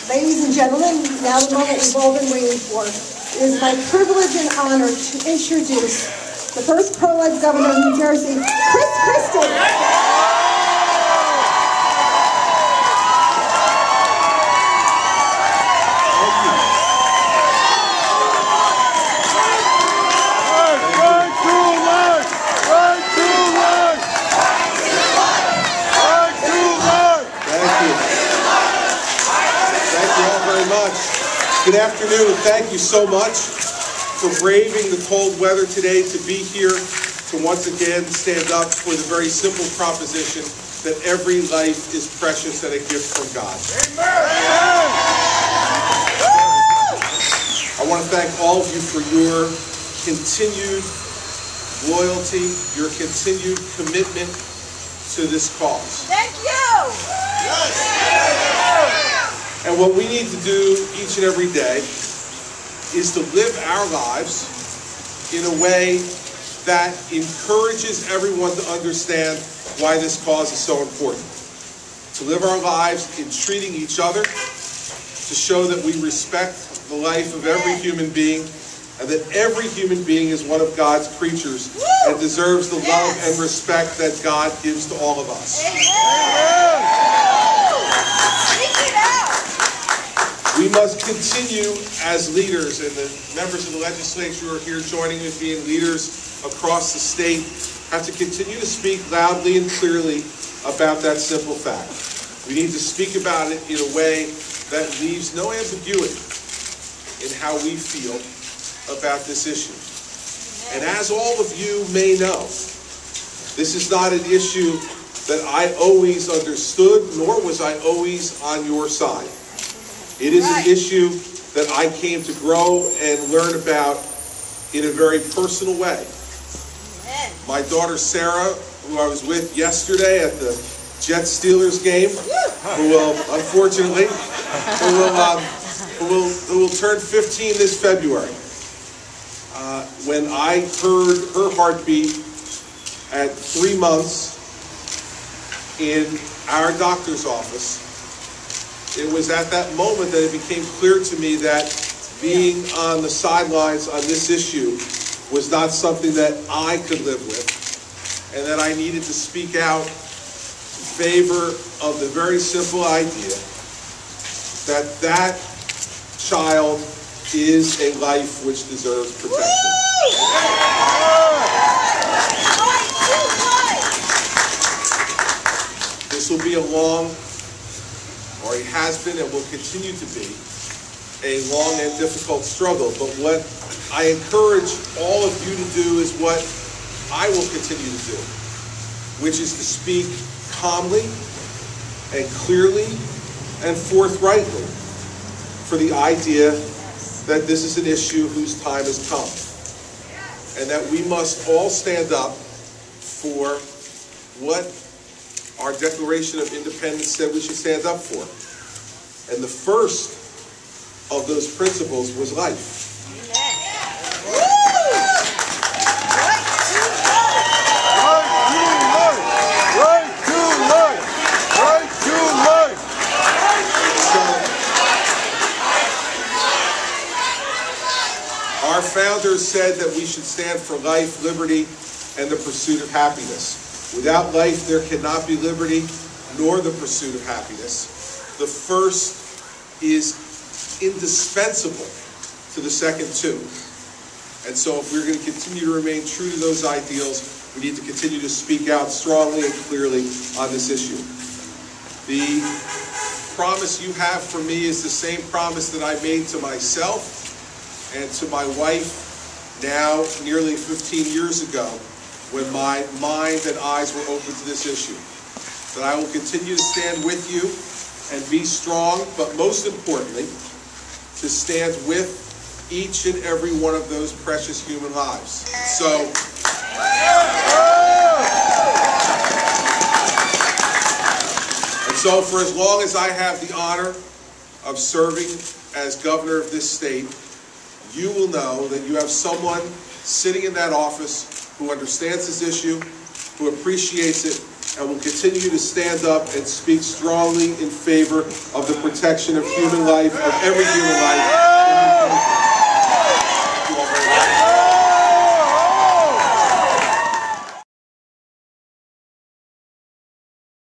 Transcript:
Ladies and gentlemen, now the moment we've all been waiting for. It is my privilege and honor to introduce the first pro-life governor of New Jersey, Christie. Good afternoon, and thank you so much for braving the cold weather today to be here to once again stand up for the very simple proposition that every life is precious and a gift from God. Amen. I want to thank all of you for your continued loyalty, your continued commitment to this cause. Thank you! Yes. And what we need to do each and every day is to live our lives in a way that encourages everyone to understand why this cause is so important. To live our lives in treating each other, to show that we respect the life of every human being, and that every human being is one of God's creatures and deserves the love and respect that God gives to all of us. We must continue as leaders, and the members of the legislature who are here joining with me and leaders across the state have to continue to speak loudly and clearly about that simple fact. We need to speak about it in a way that leaves no ambiguity in how we feel about this issue. And as all of you may know, this is not an issue that I always understood, nor was I always on your side. It is an issue that I came to grow and learn about in a very personal way. My daughter Sarah, who I was with yesterday at the Jets-Steelers game, who will, unfortunately, who will turn 15 this February. When I heard her heartbeat at 3 months in our doctor's office, it was at that moment that it became clear to me that being on the sidelines on this issue was not something that I could live with, and that I needed to speak out in favor of the very simple idea that that child is a life which deserves protection. This will be a long, or it has been and will continue to be, a long and difficult struggle. But what I encourage all of you to do is what I will continue to do, which is to speak calmly and clearly and forthrightly for the idea that this is an issue whose time has come, and that we must all stand up for what our Declaration of Independence said we should stand up for. And the first of those principles was life. Our founders said that we should stand for life, liberty, and the pursuit of happiness. Without life, there cannot be liberty, nor the pursuit of happiness. The first is indispensable to the second two. And so if we're going to continue to remain true to those ideals, we need to continue to speak out strongly and clearly on this issue. The promise you have for me is the same promise that I made to myself and to my wife now nearly 15 years ago, when my mind and eyes were open to this issue. That I will continue to stand with you and be strong, but most importantly, to stand with each and every one of those precious human lives. So for as long as I have the honor of serving as governor of this state, you will know that you have someone sitting in that office who understands this issue, who appreciates it, and will continue to stand up and speak strongly in favor of the protection of human life, of every human life,